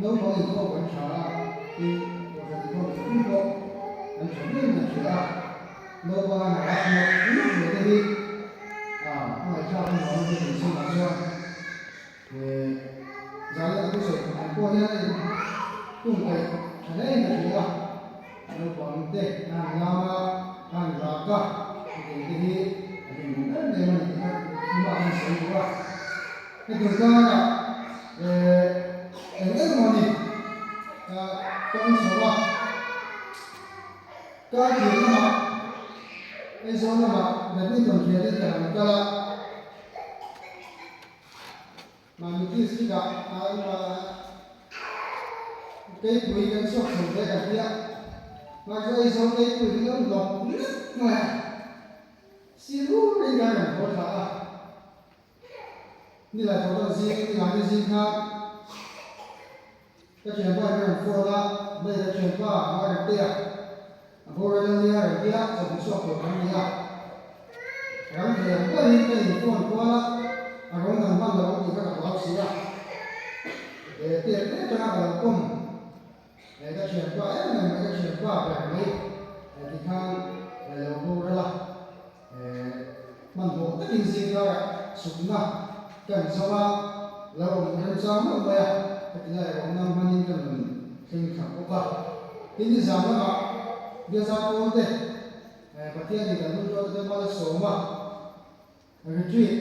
nấu có thì không phải trả thì có thể không cũng có anh chuẩn bị là chỉ là nấu qua là một lúc nữa đi ngày sau anh nói thì mình xin làm cho về giá là cái sự anh qua nhá cùng cái này là chỉ là nấu bằng tê anh làm cả thì mình rất là mình mà anh sẽ qua cái thứ hai là cái món này con số ba cái gì mà cái số mà để mình còn chia đi cả một cái mà mình chỉ xin gặp cái quỹ cái số không để cả kia mà cái số cái quỹ nó lọc nứt mà xí lú cái này có thật như là có gì cái làm cái gì khác cái chuyện qua cái phô ra đây là chuyện qua ngoài cái kia phô ra đây là cái kia cho cái số của cái kia cái này cái gì cái phô qua là không cần mang được cái cái lão sĩ để tiền để cho nó là công để cái chuyện qua ấy này cái chuyện qua cái này thì khang là phô ra là mình có tất nhiên gì ra sụp na cần sao mà lâu mình sao mà bây giờ cái này cũng năm hai nghìn cần sinh sản có cả cái gì sao mà bây giờ tôi thế phát hiện thì cần luôn cho tôi bao số mà cái chuyện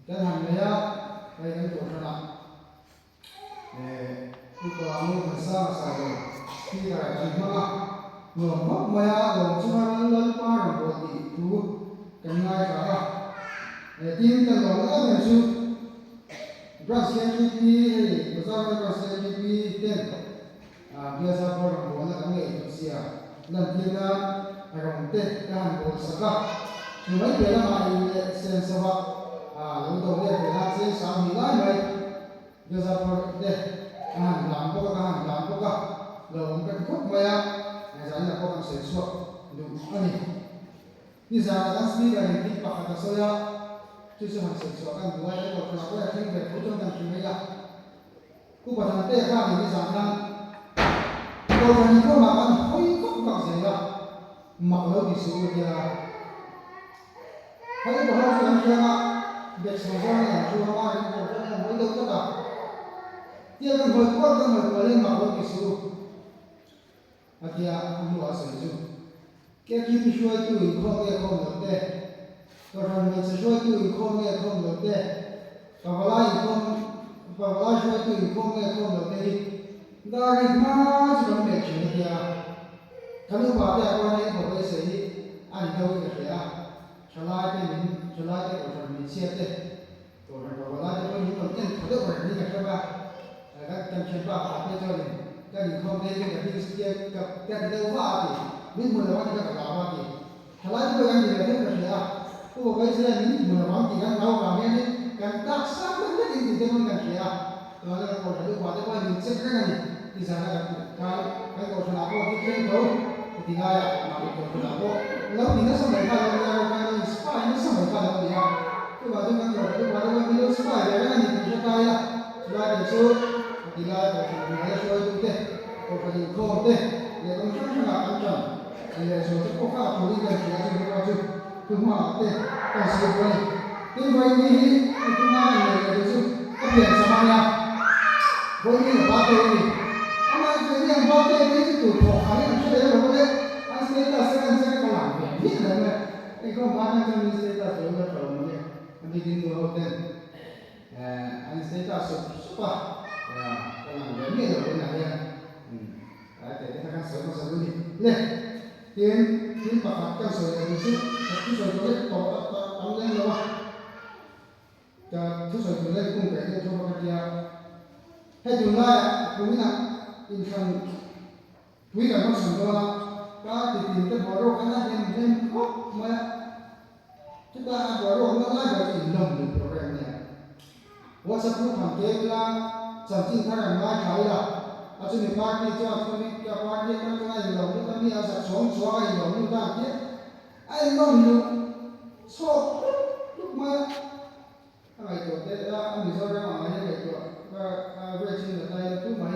cái hàng này cái chỗ nào tôi có mua một sao rồi khi là chỉ mà người mất mày rồi chúng ta lên qua rồi thì chú cái này cả tin cái đó là mình chú Brazil GDP hay Brazil GDP ten bây giờ có một là cái này cũng xia lần kia là rồng tết cái hàng bộ sạc chúng mấy cái là mai sen sava lúc đầu tiên là sẽ sáng đi lại mấy bây giờ có đây hàng làm có cả rồi cái khúc mày này giải là có cái sản xuất đúng anh như giờ là cái speed này thì bắt đầu sôi就是很成熟，但国外这个老外听的不正当品味呀。不管他对话你咋样，都是你说嘛，俺恢复搞谁了？马路的时候的啦，还有多少人说嘛？别说说人说嘛，人说人我都知道。第二个我的马路的时候，第二你话谁做？这就是说对抗的抗的对。ก็ทำให้ช่วยตัวอีกคนเนี่ยคนเดียวได้แต่เวลาอีกคนเวลาช่วยตัวอีกคนเนี่ยคนเดียวได้ได้มาจะทำแบบนี้เดียวถ้าลูกบ้านเนี่ยวันนี้ผมไปซื้ออันนี้เราจะเสียฉลาดเป็นฉลาดเป็นคนมีเสียเด้ตัวนั้นเวลาจะไปยุ่งกับเรื่องเขาเรียกว่านี่กันใช่ป่ะแล้วจำเชื่อว่าอาจจะเจอเนี่ยก็อีกคนเนี่ยกับที่เสียกับแกที่เรียกว่าอะไรวิ่งมือวันนี้ก็กล่าวว่าอะไรฉลาดเป็นคนที่เรียกว่าเสียผู้บริหารนี่มันร้องที่กันเราแบบนี้กันตักสักคนก็ยิ่งที่มันกันเสียตัวนั้นก็จะดูว่าจะว่ายิ่งเสียกันนี่ที่สารการการก่อสร้างก็ที่เรื่องเขาที่ง่ายมาเป็นก่อสร้างก็แล้วที่นั่นสมัยก่อนเราการสปายนี่สมัยก่อนเราเนี่ยที่ว่าที่มันก่อที่ว่าที่มันมีสปายอะไรนั่นนี่ที่ใช่ไหมล่ะสปายที่สุดที่ง่ายก็ที่ง่ายช่วยดูเต้ก็ที่โค้งเต้เนี่ยต้องช่วยช่วยกันจังเนี่ยส่วนที่พวกข้าผู้ที่กันเสียที่เราจุดคือว่าเต้ก็เสียไปที่วันนี้ที่นั่นเนี่ยก็จุดก็เปลี่ยนสมัยละวันนี้บ้านเต้ทำไมเป็นอย่างบ้านเต้ไม่ใช่ตัวของอะไรมันช่วยได้หรือเปล่าอันเสียตัดเส้นก็หลังเนี่ยนี่เลยเนี่ยไอ้ก็บ้านนั้นมีเสียตัดตัวก็ตรงเนี่ยอันนี้ดินตัวเราเต้อันเสียตัดสุดปะก็หลังเนี่ยนี่เราเป็นอะไรแต่ที่ทางเสริมมาสรุปนี่เนี่ยที่ปากกันสวยเลยสิที่สวยตัวเล็กต่อตั้งเล่นเลยวะจะที่สวยตัวเล็กกุ้งไก่เนี่ยชอบกันเดียวให้ดูได้ดูนี่นะอินฟันวิกันมาส่งตัวละก็ติดจะบอกโรคกันได้ยังครบมาที่ตาบอกโรคนั้นไล่ไปอินลมหรือโปรแกรมเนี่ยว่าสักผู้ทำเกมละสัมผัสทางร่างกายละอาจจะมีปาร์ตี้จ้าคนนี้กับปาร์ตี้กันก็ได้อยู่แล้วก็มีอาศัยสองสวายอยู่แล้วนู่นนั่นเนี่ยไอ้น้องอยู่ชอบลุกมาอะไรตัวเด็กละอันนี้ชอบเรื่องอะไรเนี่ยตัวก็เรื่องจริงแต่ตัวไม่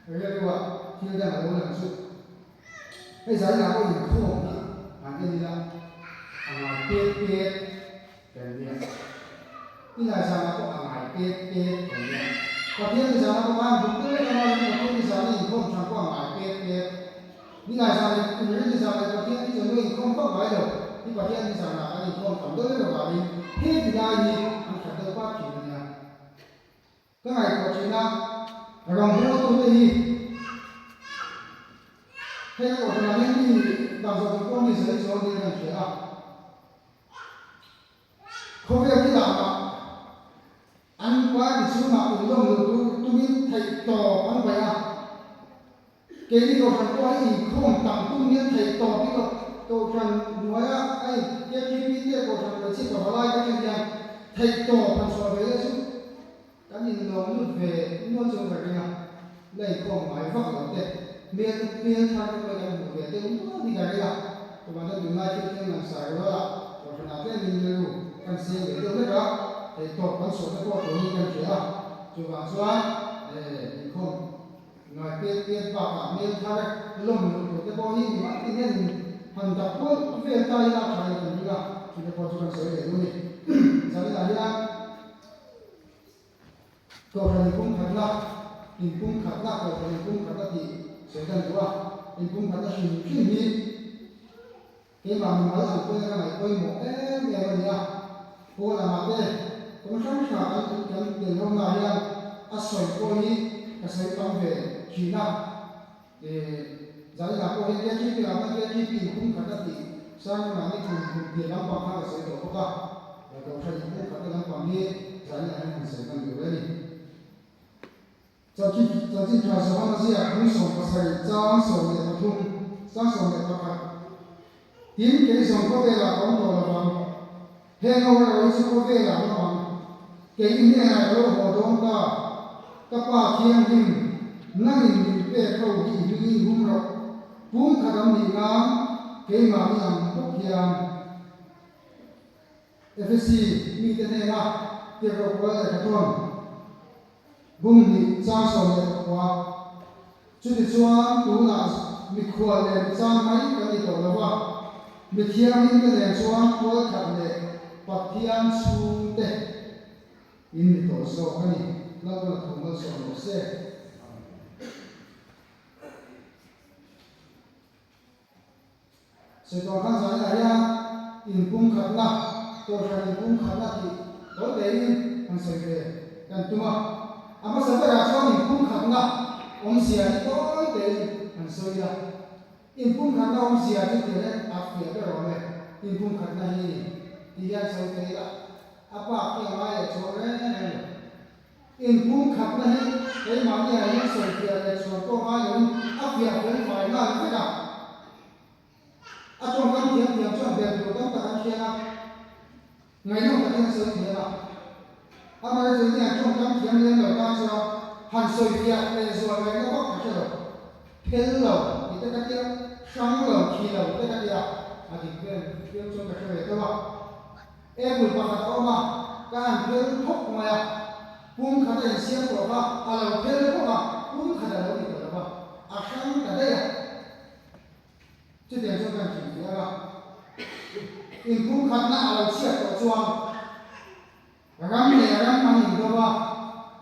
เรียกว่าที่ได้มาแล้วสุดให้สายงานก็อยู่ข้อนี้อันนี้ละเปียเปียแบบนี้ที่นายสาวก็เปียเปียแบบนี้พอเที่ยงที่สาวก็ว่าผมก็เลยมาเรื่องที่สาวนี่ข้อทางก็เปียเปียนี่นายสาวเนี่ยคุณเรื่องที่สาวเนี่ยพอเที่ยงที่จะด้วยข้อก็ไว้เดี๋ยวที่พอเที่ยงที่สาวน่ะอันนี้ข้อทำด้วยแบบนี้เฮ้ยที่ได้นี่อันขัดตัวว่าผิดเนี่ยก็ไงก็จริงนะเราไม่รู้ตัวนี้ให้เราทำงานที่บางส่วนก็มีเสียงโซนที่นั่นเสียเขาเรียกที่หลังอันว่าที่สุนัขตัวนี้ตัวนี้ไทยต่ออันไปเกี่ยวกับการว่าอีกข้อต่างตัวนี้ไทยต่อที่ตัวการหน่วยไอ้เกี่ยวกับที่เกี่ยวกับการเชื่อมอะไรก็ยังไทยต่อพันส่วนไปแล้วสุดการยินดีนุ่นเวนุ่นจงไปเนี่ยเลยข้อหมายฟังเราเด็ดเมียทางไปกันหมดเลยแต่ว่านี่กันเนี่ยตัวมันจะดูน่าคิดเรื่องนั้นสายว่าตัวขนาดนี้มีอยู่กันเสียงเดียวเลยครับไอ้ตัวพันส่วนตัวนี้กันเสียจู่ว่าส่วนอีกคนหน่อยเปลี่ยนปากเมียทางลุ่มตัวแต่พอนี้มันที่นี่พันจับปุ๊บเวียนใจน่าใครกันดีละที่จะพอจะกันเสียเลยนี่สามีอะไรนะตัวเราคุ้มขัดละอินคุ้มขัดละตัวเราคุ้มขัดละที่เสียกันตัวอินคุ้มขัดละสิ่งที่มีเกี่ยวกับมันสังเกตกันไหนก็หมดเมียมันเนี่ยพวกเราเนี่ยผมชอบชอบกันเดินลงมาเนี่ยอาศัยคนนี้อาศัยตั้งเวทีน่ะจากนั้นพอเห็นที่ที่เราไม่ที่ปีคุ้มขัดละที่สร้างมาในกลุ่มเดียวกันข้างอาศัยตัวพวกเราแล้วก็ใช้คุ้มขัดละความนี้จากนั้นมันเสียกันอยู่เลย在这条什么东西啊？红手不是张手也不通，张手也不看。点几上嗰啲啦，講到啦嘛，聽我哋意思嗰啲啦嘛，幾年係嗰個活動㗎，得把天天，那年別扣幾幾五六，本卡咁年啱，幾萬人不見，FSC มีแต่เนี่ยนะเกี่ยวกับว่าอะไรกัน bung ni cha so le kwa chu ti chuan tu na mi khwa le cha mai ka ni to lawa mi thiam in ka le chuan ko khat le pathian chu te in ni to so ka ni la ko thu ma so no se se to khan sa ya ya in bung khat na to sa in bung khat na ki to le in an se le kan tu ma ama sampai rasa impun karena om sia itu dari ansoya impun karena om sia itu dari afia berome impun karena ini dia saudara apa yang lain soalnya impun karena ini dari mana yang saudara dari suatu malam afia bermain lah kita atau kan dia cuma berdoa tak kira ngayon tak yang saudara ama cái này trong các tiếng lên lời ta cho hàn sôi việt để rồi về nó có cái rồi thiên lầu thì tất cả kia sáng lầu khi lầu tất cả kia thì cái trong cái về các bạn em một bạn đó mà các anh thiên thúc mà bung khá là xiên của các lầu thiên của các bung khá là lâu thì của các sáng cả đây chứ tiền trong cái gì nữa là in bung khá là lầu xiên của chuông ram le ram ani dawa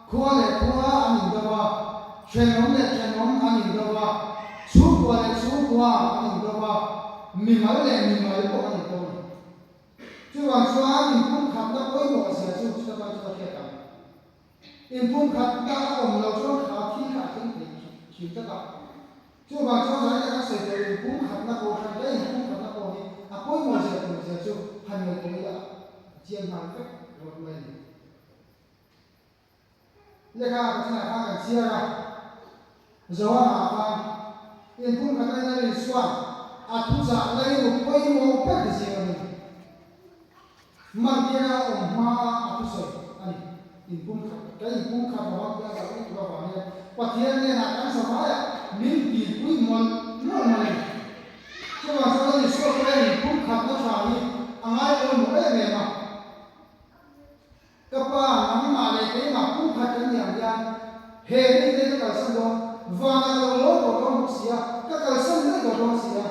khua le khua ani dawa chenom le chenom ani dawa chu kwa le chu kwa ani dawa mi mal le mi mal ko ani dawa chu wa chua ni pum khat na koi mo sia chu chu ta chu ta ka in pum khat na om lo chu kha thi chi ta ka chu wa chua sa ya sa de pum khat na ko kha de pum khat na ko ni a koi mo sia chu han le ko ya chiam han ka rồi mình lê khai cái này khai cái chia ra rồi à khai in cũng cái này là soạn à thu giả lấy một quay một cái gì vậy mà kia là ông ma à thu sợi anh in cũng cái in cũng khai vào cái là cái vào vào này và thiên này là cái sao vậy mình chỉ quý một nó này chứ mà sao lại số cái in cũng khai nó sao đi anh ai ôm một cái này mà các bạn nắm mà để cái mà cũng thật cái nhiều gian hệ đi cái cái sản phẩm vàng là lỗ của con một xía các cái sân đấy của con xía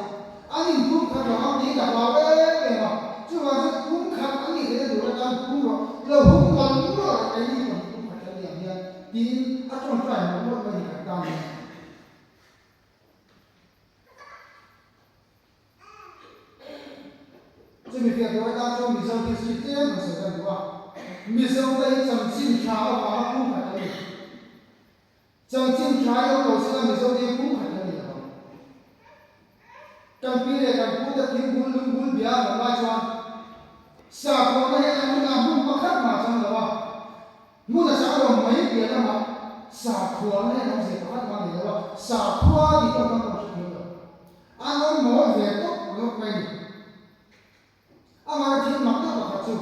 anh nhìn cũng khát nó đi cả vào đấy mà chứ mà cũng khát anh nhìn thấy đủ là đang cũng rồi lâu cũng còn cũng rồi cái gì còn cũng phải cái điểm nha tin ở trong phải một cái gì cả càng chứ mình việc đó ta cho mình xong thì suy tiếc mà sẽ làm gì mình xong đây chẳng xin khá và cũng phải cái gì chẳng xin khá yêu cầu sẽ là mình xong thì cũng phải cái gì đâu càng pi để càng cút được tiếng bún lung bún bia và lai choan sa ko na he na na bún mà khác mà chẳng đâu muốn là sao đâu mấy bia đó mà sa khua na he nó sẽ khác mà gì đâu sa khua thì không có chuyện đâu anh nói mỗi về tốt nó quay ama thiên mặc tức là thật sự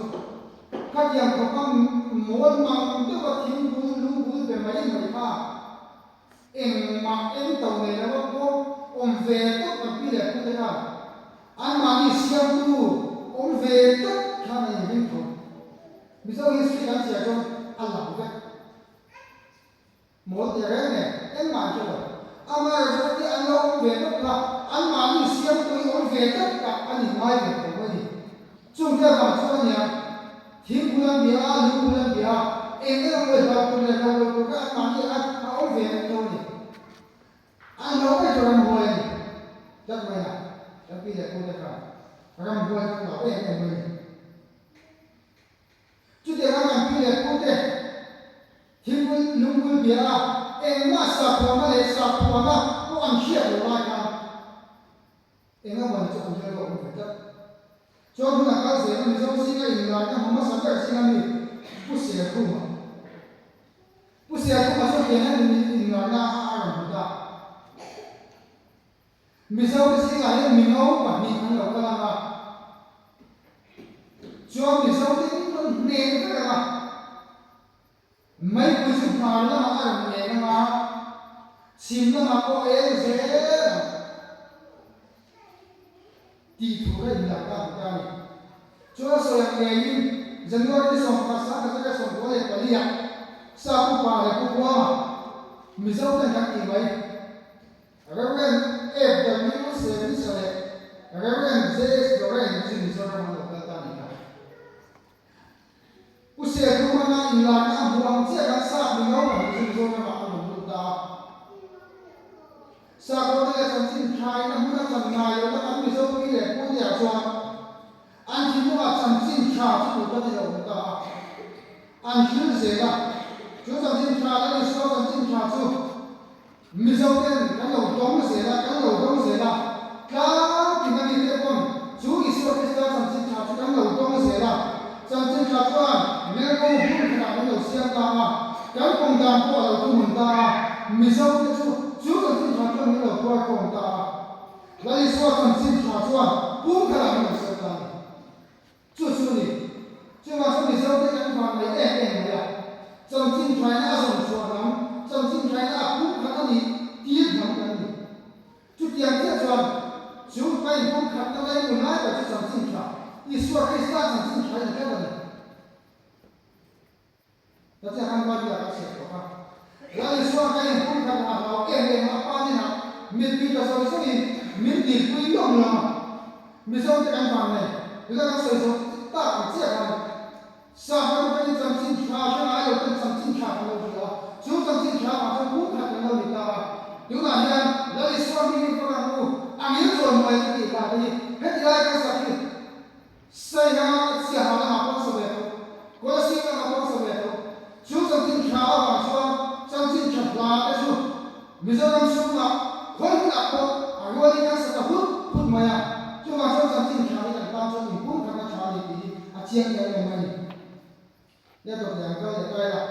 các nhà có con muốn mang tức là thiên bún lung bún về mấy người ta em mặc em tàu này là có ông về tất cả cái này cũng thế nào anh mà đi xem tu ông về tất cả này những thứ bây giờ cái sự cảnh giác trong anh làm cái một cái này em mà chưa anh mà rồi thì anh ông về tất cả anh mà đi xem tu ông về tất cả anh đi ngay về của cái gì chúng ta làm sao nhỉ thiên bulan bia lưu bulan bia em cái người ta cũng là đâu các anh mà đi anh ông về thôi anh nói cái chuyện hồi chắc mày à chắc bây giờ cô ta phải làm hồi nó bảo em mình chứ để làm bây giờ cô ta thì cô lúc cô bia em mà sắp qua cô ăn chia rồi lại cả em nó vẫn cho anh chơi rồi phải chắc cho nên là cái gì mà mình sống sinh cái gì là cái không có sống cái sinh cái gì不写空嘛不写空嘛说别人你那爱人不大mình sau cái gì là mình ngấu mà mình không được cái nào cho mình sau cái nó nền cái nào mấy cái chuyện nào nó mà ăn nền mà chim nó mà có ấy dễ đi thua cái gì là cái này cho số lượng nghề như dân gọi đi sống phát sáng cái sống có thể có đi ạ sao cũng phải là cũng qua mình sau cái gì mấy Reverend F.W. Semisale, Reverend J.S. Loren, Sinisora Manokatanika. Usia kumana ilana buang cia sa mingaw Sinisora Manokata. Sa ko na sansin khai na muna sanay na ang miso pile ko dia chuan. An himu at sansin kha chu ko dia ta. An himu se na. Chu sansin kha na so sansin kha chu. mình sau tiên cái đầu tóm nó sẽ là cái đầu tóm nó sẽ là các thì mình đi tiếp con chú ý số cái sao sản sinh thảo cái đầu tóm nó sẽ là sản sinh thảo cho anh nghe câu cũng là cái đầu xem ta mà cái công đàn của đầu tóm mình ta mình sau cái chú sản sinh thảo cho cái đầu qua công ta lại số sản sinh thảo cho anh cũng là cái đầu xem ta chú đi chứ mà số mình sau cái phần này em này là sản sinh thảo nó sản xuất lắm trong sinh thái là cũng khá là tiếc lắm cái gì chút tiền tiếc rồi chúng ta cũng khá là lấy một lái vào trong sinh thái đi xua cái sao trong sinh thái là cái gì đó là hàng bao giờ các sẽ có lại xua cái cũng khá là vào em mà bao nhiêu nào miền Tây là sao sao thì miền Tây quý lắm mà mình sao cái căn phòng này người ta sử dụng ta cũng tiếc mà sao cái trong sinh thái cái này là trong sinh thái là gì đó chúng ta xin chào và chúng cũng thật là người ta chúng ta hiện lấy số mình có làm đủ anh nhớ rồi mọi cái gì là cái gì hết lại cái sao gì xây ra sẽ học là học sao vậy có xin là học sao vậy chúng ta xin chào và chúng xin chào là cái số bây giờ làm sao là không là có rồi đi cái sao hút mà chúng ta xin chào thì ta cho mình cũng thật là chào thì chiên cái này mình tiếp tục giảng câu để coi là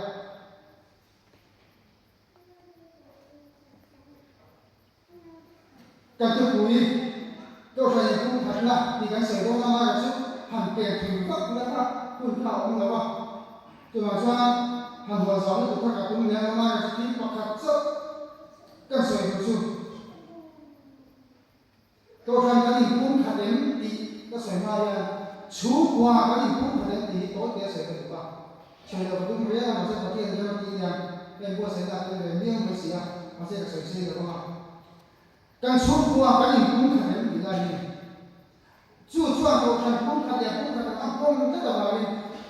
các thứ quý tôi phải cũng thật là thì cái sở đông nam là chút hàng kẻ thử vấp nữa làคุณข่าวของเราตัวมาช่วยหันหัวสอนตัวกับคุณเนี่ยมาที่ประคับซับกันสวยสุดตัวทำกันอีกคุณขัดเด่นดีก็สวยมากเลยชูกว่ากันอีกคุณขัดเด่นดีโต๊ะเดียวสวยกว่าช่วยเราตุ้มเรียกมาเส้นตะเกียงเรื่องนี้เนี่ยเป็นพวกเส้นตะเกียงเรื่องไม่เสีย而且谁谁的话，跟出国啊，跟你公开的比较呢，就算高山公开的啊，公这个话呢，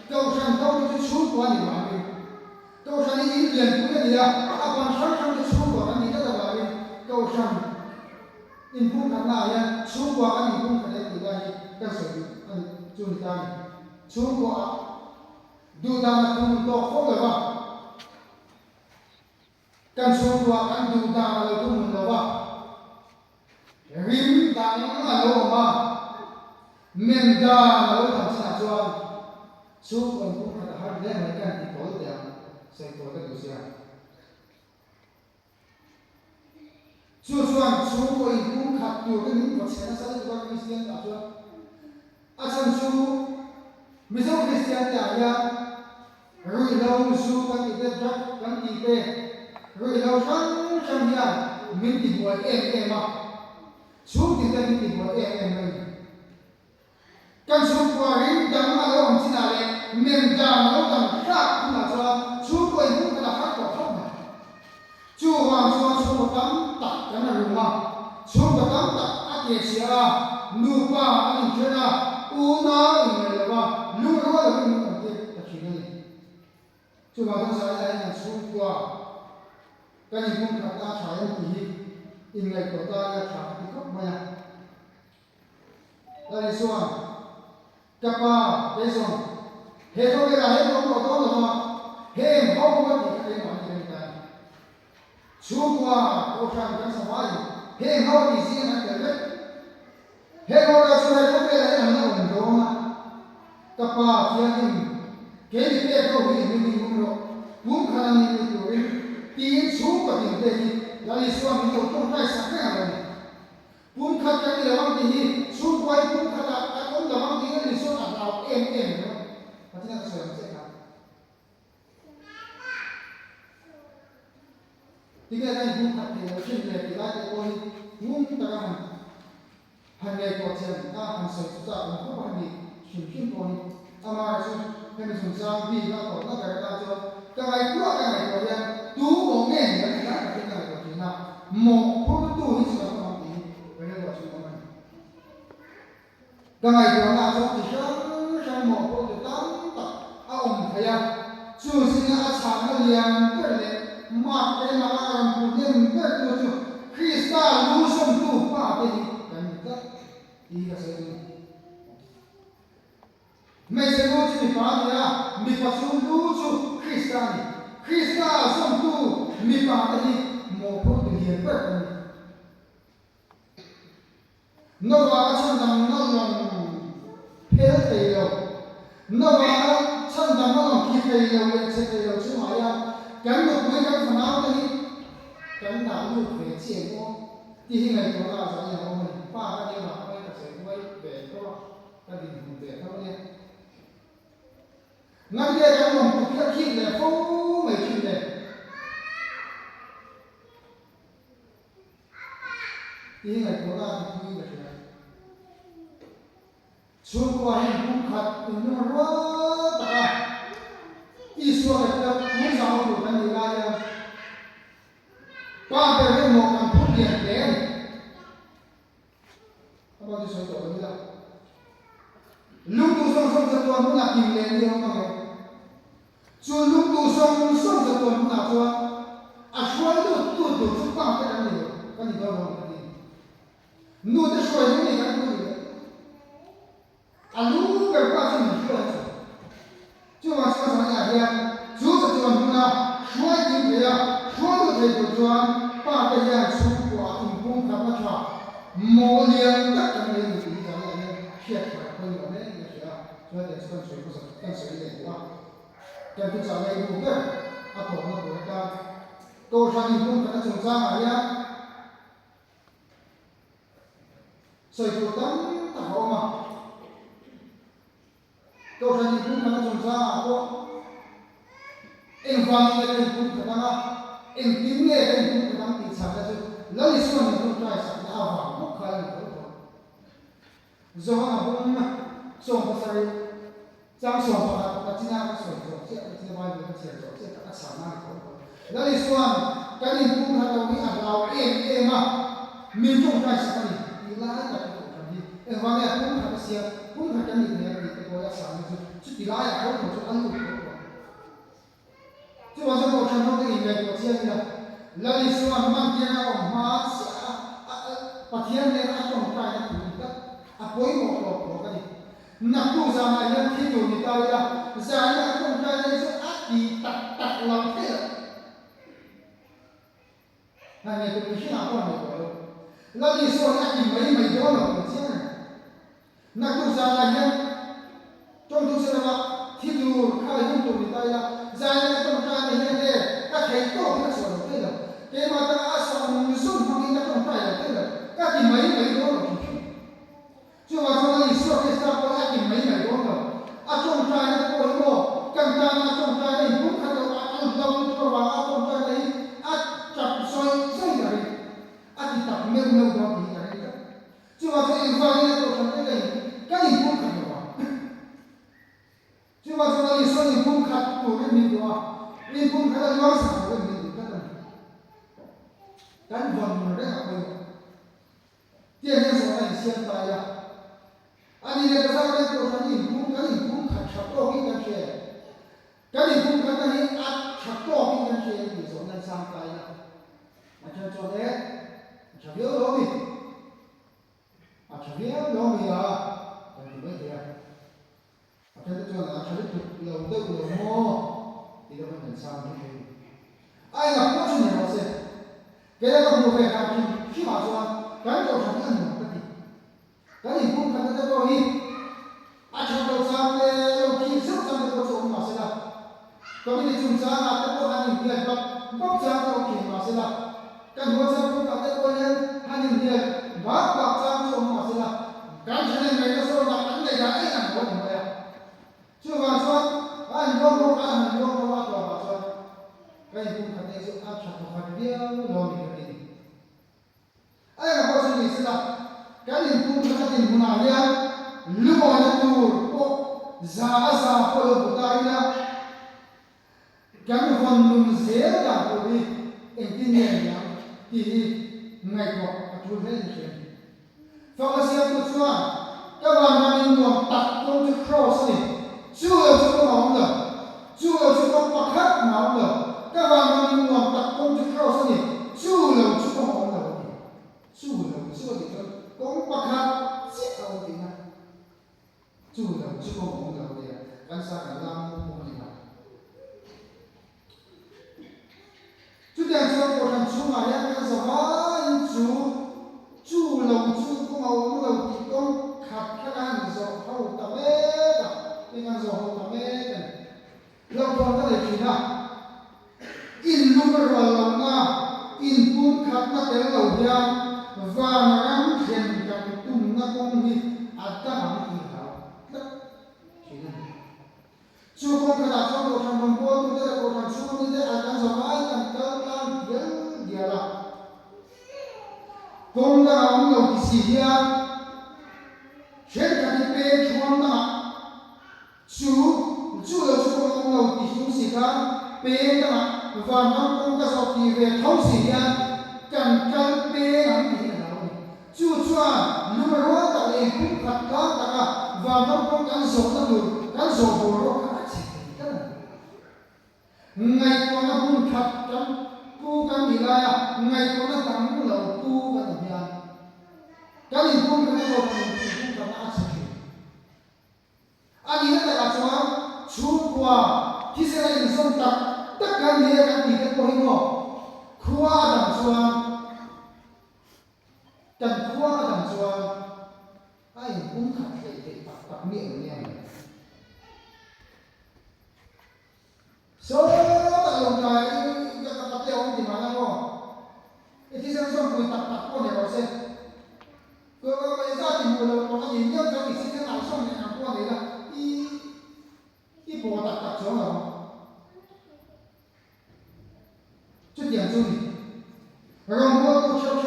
高山高就出国的话呢，高山你一点不的呀，啊，往山上的出国的你这个话呢，高山。因公开那样，出国跟你公开的比较呢，跟谁就你讲，出国ดูตามคุณตัวเขาเลยว่าการชูตัวการดูตามเราทุกคนเลยว่าริมดังมาโลมาเมนดาเราทำชนะจวนชูคนผู้ขัดหัดเล่นในการติดต่อเดียวใส่ตัวกันดูเสียชูชวนชูคนผู้ขัดตัวกันนี่ก็เชื่อสักตัวคริสเตียนต่อจวนอาจารย์ชูไม่ใช่คริสเตียนแต่ยังรู้เราสู้กันที่เด็ดจัดกันที่เด็ดรู้เราชั้นยังมิติบัวมาสู้ที่เด็ดมิติบัวเลยกันสู้กว่าริมดังมาแล้วผมชินาเลยเมนดังแล้วดังรักคุณอาจารย์สู้กว่าอีกคนละฮักกว่าเขาเนี่ยจู่วางสู้ตั้มตักกันนะรู้มั้ยสู้ตั้มตักอาเกเชียนูป้าอันนี้เชื่อนะอูน่าอีเมลว่าลูกเราเป็นคนที่ตะกี้นี่就把这啥来出国，跟你们看大茶叶地，应该国家要查的够么呀？那你说，干嘛？别说，黑头的啦，黑头我懂了吗？黑好我的可以玩的干，出国都上干什么的？黑好的现在对不对？黑好的出来都别来那很多嘛，干嘛？天津。给你别个为你工作，不可能你有人第一出国的这些，那你说你都动在啥样了？不可能你往第一出国不可能，他公的往第一你说哪到的，他今天说什么这个？第二个不可能有现在第二个我不可能，还没过钱，那还是不咋不可能的，寻过呢，阿妈说。ให้มันสูงสร้างพี่ก็ขอต้องการการจะกำไรพวกกำไรตัวเนี้ยดูโมเมนต์เนี่ยนะเป็นกำไรตัวจริงนะโมพูดดูที่สุดของดีเป็นเรื่องตัวจริงของมันกำไรตัวนั้นจะที่ฉันโมพูดจะตั้งตัดเอาขยันจู่สิ่งอาชาเรียนเกิดเลยมากเป็นมาการพูดเนี่ยเกิดตัวจู่คริสต์รู้สมดูป้าเป็นกันก็ดีก็เสียไม่ใช่รู้ที่มีปัญญามีปัจจุบันรู้จู่คริสต์สมดูมีปัญญาโมพูดเรียนเปิดนว่าฉันทำนั่งลงเพลเทียวนว่าฉันทำนั่งคิดเทียวเรียนเทียวใช่ไหมอ่ะกันหมดไม่กันขนาดนี้กันหนาลูกเรียนเชียงว่าที่ที่ไหนตัวเราสายอย่างว่ามันป้าก็เรียนหลักไม่กระเซ็นไว้เบรกก็ดิ่งหุ่นเบรกเท่านี้งั้นเดี๋ยวกันหมดทุกคิดเลยฟูไม่คิดเลยที่ไหนตัวเราที่นี่แบบนี้ช่วงวันบุกขัดอินทร์รัตตะอีส่วนแบบนี้สาวอยู่กันดีกันยังป้าเป็นเรื่องมองกันทุกอย่างเด่นถ้าเราจะสอนตัวนี้ละลูกตัวส่งจะตัวนู้นกินเลี้ยงเดียวกันเลยส่วนลูกตัวส่งจะตัวนู้นตัวอาช่วยตัวสุขภาพกันดีกันดีตัวเรากันดีนู้นจะช่วยยังไงกันดีอาลูกแบบว่าจะมีช่วย就往车上压压，就是这么那说一个呀，说的这个转，把这些出国用功看不差，毛两个这么一个比较那撇出来，朋友们也是啊，说的是跟谁不是跟谁一样，跟不找那一部分，啊，同个国家，高山用功可能从啥呀？所以说当大好嘛。高山你不可能从啥过，因方面你不可能啊，因经验你不可能比差的就，那你说你不在啥的话，不可能的。说话不嘛，说不是，这样说话，那今天不说，这今天晚上不接受，这个长那口， đó là xuân cái gì cũng là đâu đi ăn lao em mà mình trông cái gì cái đi lá là cái gì cái gì em vào này cũng là cái gì cũng là cái gì này cái cái gọi sáng như chứ đi lá là không có ăn được chứ bao giờ một trăm năm cái ngày của chiên này là đi xuân mang tiền ra ông má sẽ phát hiện này ăn trong cái này cũng được bối một cái gì nạp tu ra này nhân thiên chủ người ta là giải là trong cái này sẽ ác gì tặc lòng thế này này tôi biết nào con này rồi là đi xuân ác gì mấy đó là cái gì này nạp tu ra này nhân trong tu sẽ là thiên chủ khai thiên chủ người ta là giải là trong cái này nhân thế các thầy tổ các sở đầu thế là cái mà ta sống xuân phong đi trong cái là thế là các gì mấy đó là cái gì chứ mà chúng ta đi xuân cái sao có ác gì mấy đó là trong cái nó có ý đồ cần ta trong cái này cũng phải là ăn lâu cho vào trong cái này chặt xoay rồi đi tập nêu đó thì đấy chứ mà cái vay này của chúng ta cái gì cũng phải vào chứ mà chúng ta đi xuân thì cũng khát của cái mình đó mình cũng phải là lo sợ của mình cái này cái vần nó đấy là cái tiền nhân số này xem tài là anh đi cái sao cái của chúng ta cũng khát chặt to cái chuyện cái gì cũng khát cái chặt to cái chuyện thì số này sang tài là mà cho đấy chả biết đâu gì chả biết đâu gì à thì bây giờ thế cho là chả biết lâu đâu mò thì nó vẫn sao như thế ai là có chuyện nào xem cái đó là một về làm khi mà cho cái đầu chẳng ăn một cái gì cũng cần phải có đi trong đầu sang cái khi sức trong cái chỗ mà sẽ là có cái chúng ta là cái bộ hành tiền bóc ra cái kiểu mà sẽ là cái bộ sang cũng có cái bộ nhân hành tiền bóc ra chỗ mà sẽ là cái chuyện này nó số là cái này là cái nào cũng vậy chưa vào cho anh vô cái hành vô vào cho cái gì cũng cần phải sự áp chặt và phải biết lo mình cái gì ai là có chuyện gì sẽ là cái gì cũng cái gì cũng nào nhá lúc mà nó tu có giá có được của ta nhá cái phần mình dễ là của đi em tin nhỉ thì ngày của tôi thấy như thế và cái xem của chúng các bạn mà mình còn tập công thức cross này chưa có máu nữa chưa có bạc khát máu nữa các bạn mà mình còn tập công thức cross này chưa có máu nữa chưa thì có bạc khát sẽ không thì nào chưa có máu nữa thì anh sao phải làm một cái nào chú tiền cho của thằng chú mà nhá cái gì mà chú cũng mau lâu thì con khát cái ăn rồi hậu tạm hết à cái ăn rồi hậu tạm hết này lâu còn cái gì nào in number vào na in cũng khát nó cái lâu nha và nó ăn tiền cái tung nó cũng đi ăn cái hàng gì hảo đó chú con cái nào cho của thằng bông bông tôi đây của thằng chú đi đây ăn cái gì mà ăn cái làm dia là con đã ông lâu thì gì ya trên cái bề chuông đó chú là chú con ông lâu thì chú gì cả bề đó và nó con cái sau thì về thấu gì ya cần bề làm gì nào chú number one là em cũng khát cả và nó con cái số nó được cái số của nó khá chỉ cái này ngày con nó cũng khát trong tu kan nilai ngai ko na tang lo tu kan ya kali pun kan lo tu kan na sa ki ani na ta chwa chu kwa ki se la in som tak tak kan ni kan ti ka ko hi mo khwa dang chwa kan khwa dang chwa ai cũng khát cái tak miệng nha số ta lòng này tập theo ông thì mà nó thì xem xong rồi tập con này vào xem cơ cái gia đình của nó có gì nhất cho mình xem nào xong này con đấy là đi bộ tập xuống rồi chút điểm chung rồi mua tôi chau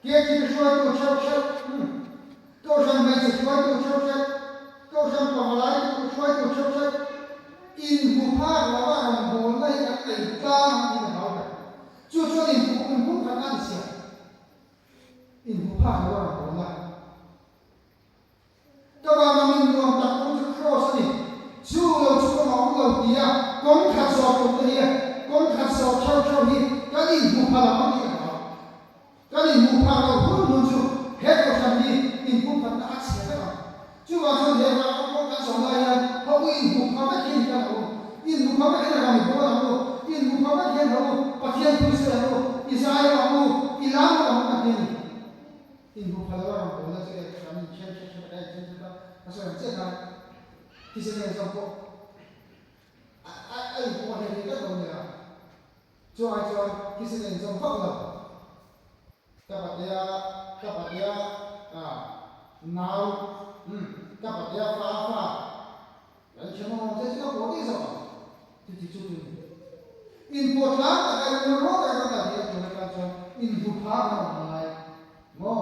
kia chỉ cho tôi chau câu rằng mày chỉ cho tôi chau câu rằng còn lại tôi cho tôi chau in vụ hoa là ba đồng hồ lấy cái tay ta con khát sọ của tôi con khát sọ theo đi cái gì mù phá là con đi cả cái gì mù phá là con muốn chú hết có thằng đi in cũng phải đã xé đó chú vào trong thế mà con khát sọ này họ có in mù phá cái gì cả đâu in mù phá cái gì là mình có đâu in mù phá cái gì đâu bắt hiện tôi sẽ đâu Israel đâu Iran đâu cái gì in mù phá là con là sẽ làm chuyện cái đó cái sao chết nào thì sẽ làm sao ai cũng hay đi các đồng nghiệp cho ai cho khi sự kiện trong pháp luật các bạn nào các bạn pha đấy chứ mà thế chứ có cái gì thì chú input là cái nó rót cái đó là cái cho input pha nó lại mo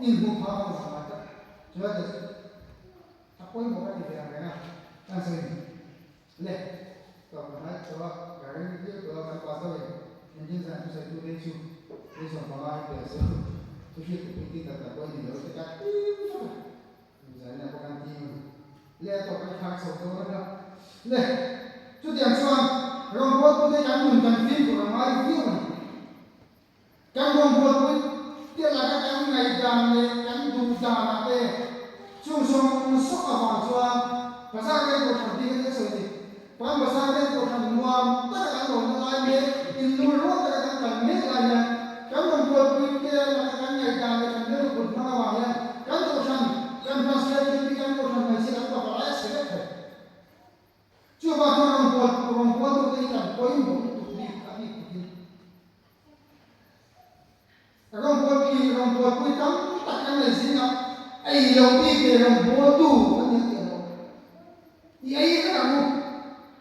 input pha nó lại cho nên aku ini bukan di dalam mana langsung leh kalau mana coba garing itu kalau kan pasal ini saya itu itu malah biasa itu kita kata kau ini harus dekat misalnya bukan tim leh atau kan hak soal orang leh itu yang cuan orang buat tu dia jangan mungkin tim orang lain tim kan orang buat tu dia lagi kan ngai jam leh kan tu jam apa chúng song sốc ở vòng chua và sang đây một thằng đi cái sự gì và mà sang đây một thằng ngoan tất cả các đồng nó ai biết in luôn luôn tất cả các thằng biết là nhá các đồng quân kia là các ngày càng ngày càng được một nó vào nhá các đồng translate đi các đồng này sẽ đóng vào lại sẽ hết chưa vào cho đồng quân tôi thấy rằng có một tụ đi cả đi đồng quân quy tắm tất cả này gì nào ai lâu đi về đồng bố tu cái những điều đó thì ấy rất là ngu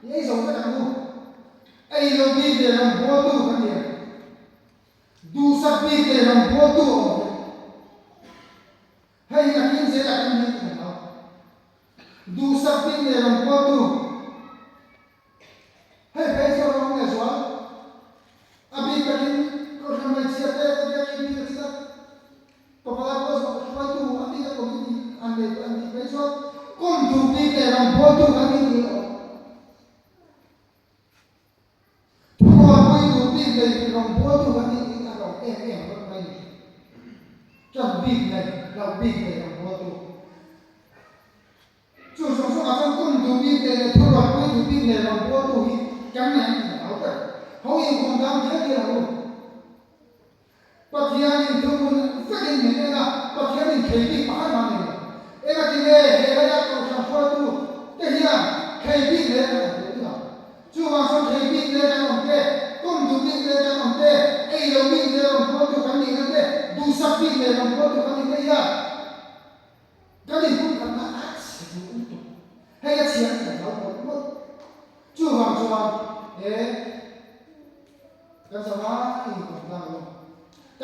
thì ấy sống rất là ngu ai lâu đi về đồng bố tu cái gì du sắp đi về đồng bố tu hay là kinh sẽ là cái gì đó du sắp đi về đồng bố tu hay bây giờ ông này xuống abi cái có thằng này chia tay cái gì đi cái kepala bos waktu itu nanti kan komiti andi besok komiti dalam foto kami itu kalau itu di dalam foto kami itu kalau orang lain jangan dalam foto justru soal komiti dalam itu dalam foto jangan tahu kan kau yang kondang dia lalu Pakaian itu pun fikir ni na pakaian ini kiri mahal mana ni? Ega kini ega tu sampai tu tehia kiri ni na. Cuma so kiri ni na nanti, komdu ni na nanti, elo ni na nanti kami nanti, dusak ni na nanti kami tehia. Kami pun kena aksi itu. Hanya siapa yang tahu? Cuma kan sama ini kan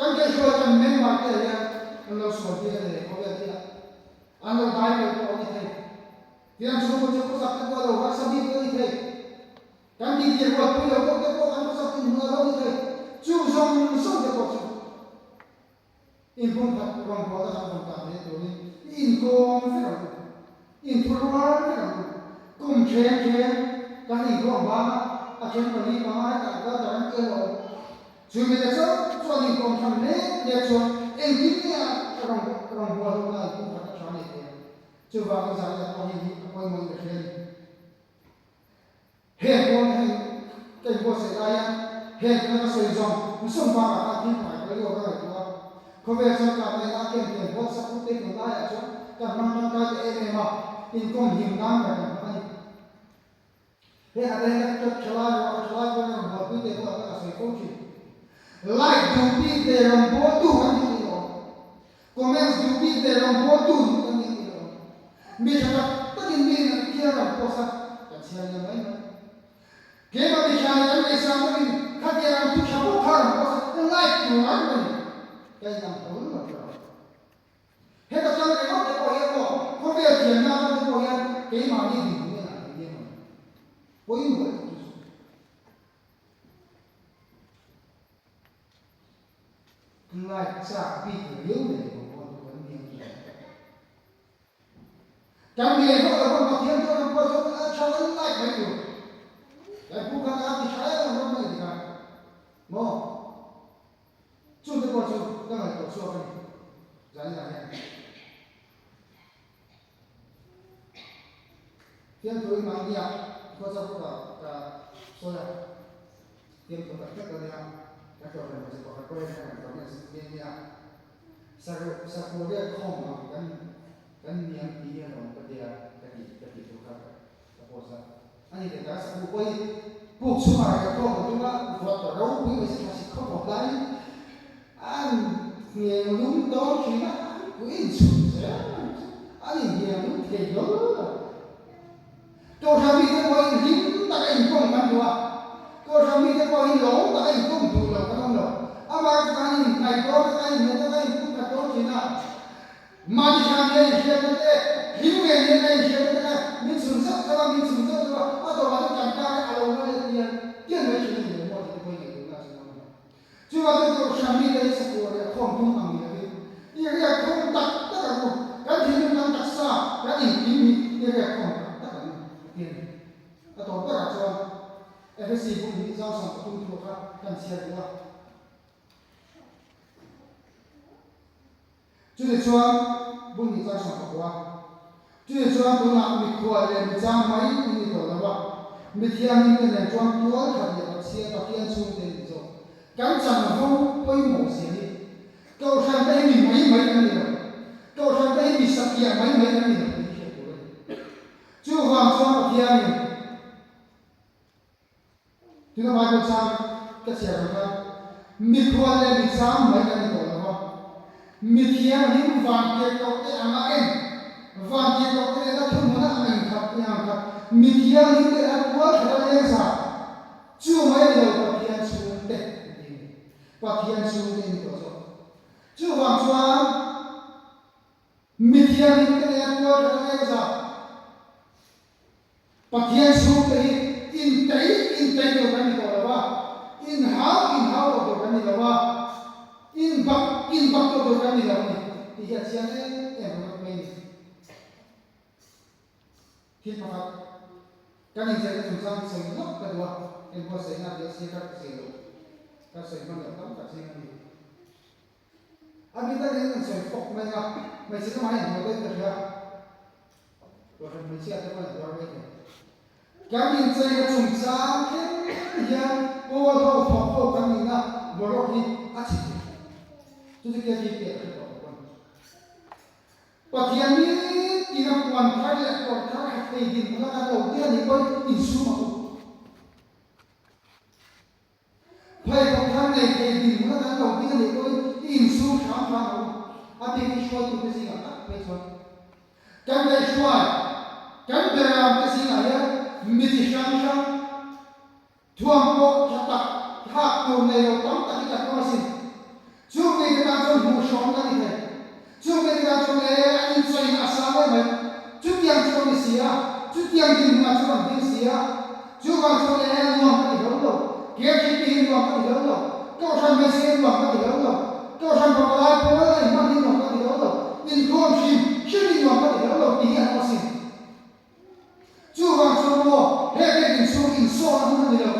kan cái số trăm mấy mặt cái này anh lo số tiền này có cái gì anh lo đại cái có cái gì thì anh số một số sắp tới đâu các sắp đi cái gì kan đi tiền qua bây giờ có cái có anh sắp đi mua đâu cái chú xong cái có in không thật còn có cái không cảm thấy tôi in không phải là in thua phải là cùng khen cái gì có ba khen cái gì mà cả cái đó cái rồi Jadi besok soal informasi ni, dia soal intinya orang buat orang itu kata soal itu. Coba kita lihat apa yang mengenai hekon tempo sedaya hekon sezon musim para lagi pada orang itu. Conversa kami lagi tempo seperti kita ya so, karena kita ini mah income himnam kan. Ada yang kelar orang buat itu apa saya coaching. Like dubi de rombotu kami itu, comments dubi de rombotu kami itu. Bicara tadi kira posa kasihan yang lain. Kema bicara yang Islam ini, kaya tu campur posa like tu apa ni? Kaya yang tahu macam. Heta cara kau itu, kau biar jangan kau yang kema ni di mana. Poin buat. Lại trả bị yếu để của con vấn đề trong nghề nó là con thiên cho nó có cho nó lại phải được cái phúc khang áp thì khai là nó này cả mò chung cái con chung cái này tổ xua cái giải này tiêm tuổi mang đi à có sao có cả số là tiêm tuổi tất cả đều các chỗ này sẽ có các quay này có cái gì như à sao cô đây không mà cái miếng tí này nó cái gì cái gì thuộc các suppose anh thì cái sao cô quay cuộc sống mà cái con của chúng ta vượt qua đâu quý vị sẽ không học đấy anh nhiều đúng đó khi mà quý vị anh nhiều đúng thì đó câu sao mi cái quay dính ta cái con mà đùa câu sao mi cái quay lỗ ta cái con đùa là không được ama cái này có cái cũng cả đó thì nào mà đi sang đây xem cái hiểu về như này xem cái mình sử dụng cái mình sử dụng cái ở đó mà chúng ta cái alo nó tiền mấy chuyện gì mà thì quay nhiều là sao chứ mà cái sao mi đây sẽ có không đúng bằng như thế cái không đặt tất cả cái gì mình đang đặt xa cái gì cái không tất cả tiền ở đó tất cả cho FSC cũng đi giao sản cũng thuộc các cần xe của chú để cho bún đi giao sản của chú để cho tôi làm việc của lên trang máy đi tổ là vậy mình thiam mình cái này cho tôi thật là xe và tiền xuống tiền rồi cái chẳng không quay một xe đi câu sang đây mình mấy cái này câu sang đây mình sắp kia mấy cái này chú hoàng cho thiam mình chúng ta nói sang cái xe rồi mình qua lên mình sáng mấy cái này tổ là vậy mình thiam mình vàng kia câu cái ăn em vàng kia câu cái nó không muốn ăn mình khắp nhà khắp mình thiam mình cái ăn quá thật là dễ dàng chưa mấy điều có thiam xuống tết và thiam xuống tết tổ rồi chú hoàng cho mình thiam mình cái ăn quá thật là dễ dàng và thiam xuống tết in tay điều cái này tổ là vậy in hao điều cái này là vậy in bak điều cái này là vậy thì hiện trên em nó mình thiết mà cái này sẽ chúng ta sẽ lắp cái đó em có sẽ làm cái các sẽ các sẽ mang được các sẽ làm gì anh biết cái này sẽ phục mày sẽ có máy ảnh nó lên được rồi mình sẽ cho bạn đó đây cái này sẽ là chúng ta cái ya ô tô phục cái này là bộ lọc đi chỉ chúng ta kia đi cái đó và thì anh biết thì nó còn khai thì gì nó là đầu tiên thì coi in số mà phải còn khai này thì gì nó là đầu tiên thì coi in số khám phá anh thì cái số cái gì cả cái số cái này làm cái gì này mình chỉ sang thuang bộ chặt hạt đồ này rồi tóm tất cả các gì chúng mình cái ta trong hồ sơ cái này chúng mình cái trong này anh xây nhà sáng đấy chút tiền cho mình xía chút tiền thì mà cho mình xía chú vào trong này luôn cái gì đâu kia khi tiền luôn cái gì đâu câu sang bên xe luôn cái gì đâu câu sang vào lại phố này mà đi luôn cái gì đâu in con chim chưa đi luôn cái gì đâu thì anh có gì chú vào trong đó hết cái in số nó không được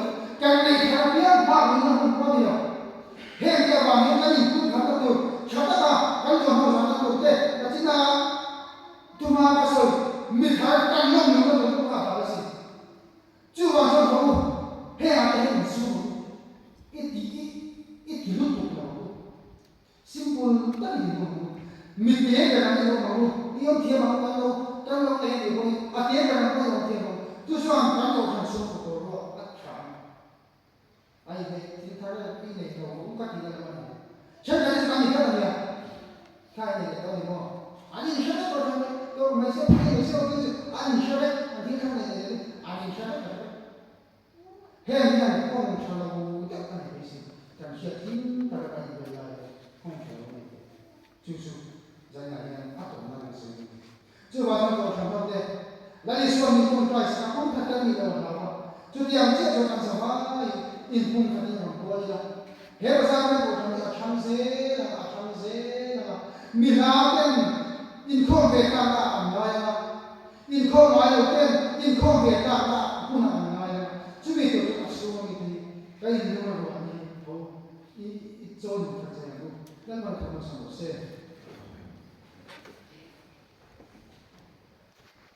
cái này khác biệt bao nhiêu nó không có được hết cái vào những cái gì cũng không được chắc là cái điều mà chúng ta được đấy là chính là chúng ta có sự mình phải tăng năng lượng của chúng ta là gì chưa vào trong đó hết là cái hình số ít tí lúc được đâu simple tất nhiên không mình nhớ cái này đâu mà yêu thiên mà đâu trong lúc này thì không tiếng cái này không thiên không tôi cho anh cái đầu thành số của tôi tất cả ai vậy thì thấy là cái này nó cũng có gì là chắc chắn là mình rất là nhiều khai này tôi thì không anh đi xem đấy tôi mấy xem cái anh đi xem đấy anh đi khai này anh đi xem đấy hết những cái con cho nó tất cả những cái gì chẳng sẽ tính tất cả những cái này không phải là chú giải này áp dụng năng sử dụng chưa bao giờ tôi chẳng bao giờ lại đi xuống mình không phải sẽ không thật ra mình đâu nào chú tiền chết cho làm sao mà in không phải là một cái gì hết ra cái của chúng ta tham dễ là mình làm cái in không về cả là nói in không nói đầu tiên in không về cả là cũng là nói chú biết sang một xe